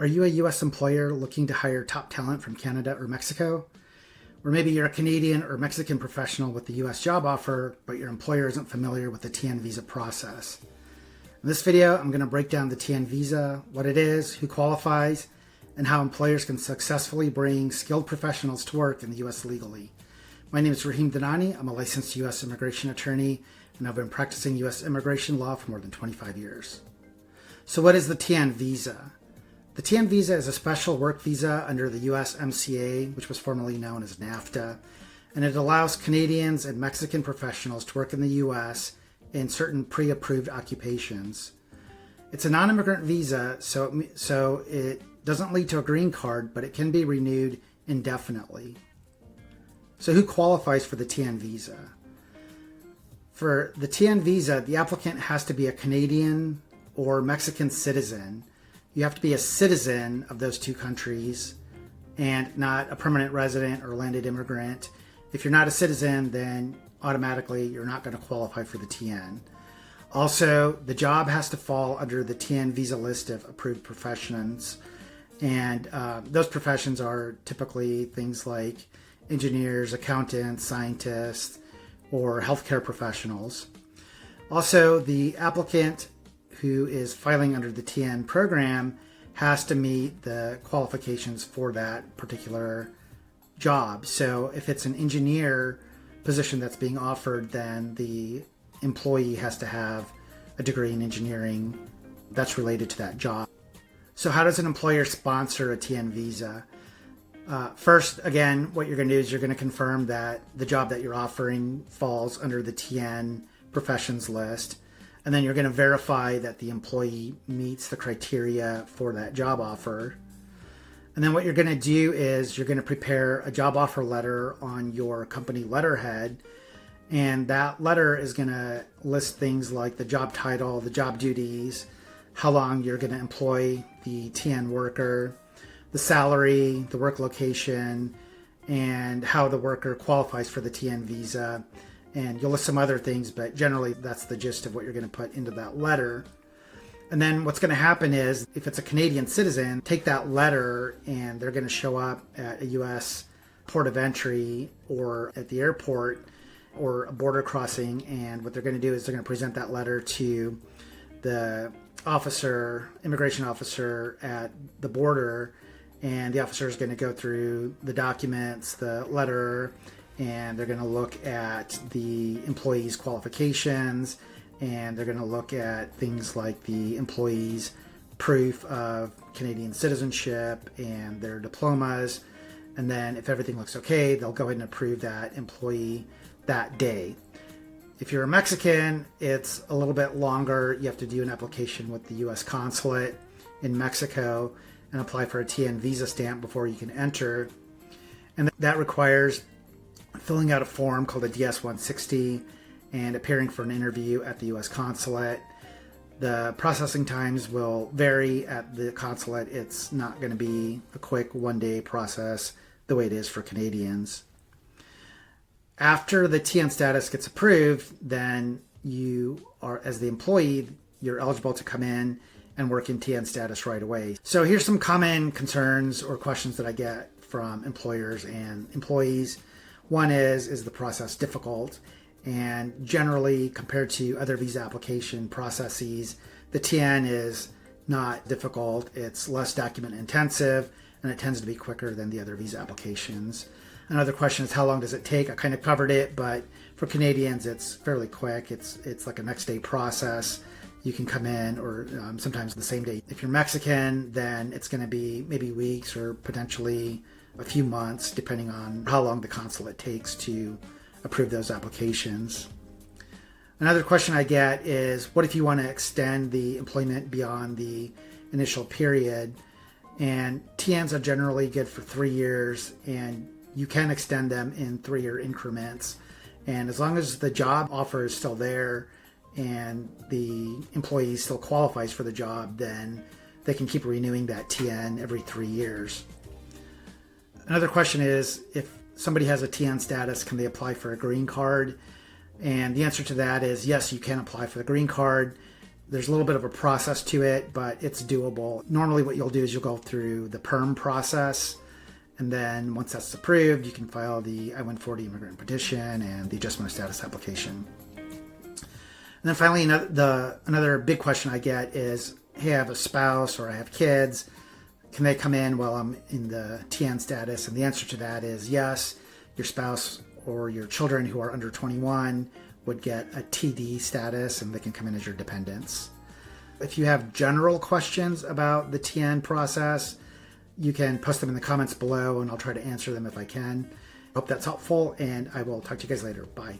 Are you a U.S. employer looking to hire top talent from Canada or Mexico? Or maybe you're a Canadian or Mexican professional with the U.S. job offer, but your employer isn't familiar with the TN visa process. In this video, I'm going to break down the TN visa, what it is, who qualifies, and how employers can successfully bring skilled professionals to work in the U.S. legally. My name is Rahim Danani. I'm a licensed U.S. immigration attorney, and I've been practicing U.S. immigration law for more than 25 years. So what is the TN visa? The TN visa is a special work visa under the USMCA, which was formerly known as NAFTA, and it allows Canadians and Mexican professionals to work in the U.S. in certain pre-approved occupations. It's a non-immigrant visa, so it doesn't lead to a green card, but it can be renewed indefinitely. So who qualifies for the TN visa? For the TN visa, the applicant has to be a Canadian or Mexican citizen. You have to be a citizen of those two countries and not a permanent resident or landed immigrant. If you're not a citizen, then automatically you're not going to qualify for the TN. Also, the job has to fall under the TN visa list of approved professions. And those professions are typically things like engineers, accountants, scientists, or healthcare professionals. Also, the applicant who is filing under the TN program has to meet the qualifications for that particular job. So if it's an engineer position that's being offered, then the employee has to have a degree in engineering that's related to that job. So how does an employer sponsor a TN visa? First, again, what you're going to do is you're going to confirm that the job that you're offering falls under the TN professions list. And then you're going to verify that the employee meets the criteria for that job offer. And then what you're going to do is you're going to prepare a job offer letter on your company letterhead. And that letter is going to list things like the job title, the job duties, how long you're going to employ the TN worker, the salary, the work location, and how the worker qualifies for the TN visa. And you'll list some other things, but generally that's the gist of what you're going to put into that letter. And then what's going to happen is, if it's a Canadian citizen, take that letter and they're going to show up at a U.S. port of entry or at the airport or a border crossing. And what they're going to do is they're going to present that letter to the immigration officer at the border. And the officer is going to go through the documents, the letter, and they're going to look at the employee's qualifications, and they're going to look at things like the employee's proof of Canadian citizenship and their diplomas. And then if everything looks okay, they'll go ahead and approve that employee that day. If you're a Mexican, it's a little bit longer. You have to do an application with the U.S. consulate in Mexico and apply for a TN visa stamp before you can enter. And that requires filling out a form called a DS-160 and appearing for an interview at the U.S. consulate. The processing times will vary at the consulate. It's not going to be a quick one-day process the way it is for Canadians. After the TN status gets approved, then you are, as the employee, you're eligible to come in and work in TN status right away. So here's some common concerns or questions that I get from employers and employees. One is the process difficult? And generally, compared to other visa application processes, the TN is not difficult. It's less document intensive, and it tends to be quicker than the other visa applications. Another question is, how long does it take? I kind of covered it, but for Canadians, it's fairly quick. It's like a next day process. You can come in, or sometimes the same day. If you're Mexican, then it's going to be maybe weeks or potentially a few months, depending on how long the consulate takes to approve those applications. Another question I get is, what if you want to extend the employment beyond the initial period? And TNs are generally good for 3 years, and you can extend them in 3-year increments. And as long as the job offer is still there and the employee still qualifies for the job, then they can keep renewing that TN every 3 years. Another question is, if somebody has a TN status, can they apply for a green card? And the answer to that is yes, you can apply for the green card. There's a little bit of a process to it, but it's doable. Normally what you'll do is you'll go through the PERM process, and then once that's approved, you can file the I-140 immigrant petition and the adjustment of status application. And then finally, another big question I get is, hey, I have a spouse or I have kids. Can they come in while I'm in the TN status? And the answer to that is yes. Your spouse or your children who are under 21 would get a TD status, and they can come in as your dependents. If you have general questions about the TN process, you can post them in the comments below, and I'll try to answer them if I can. Hope that's helpful, and I will talk to you guys later. Bye.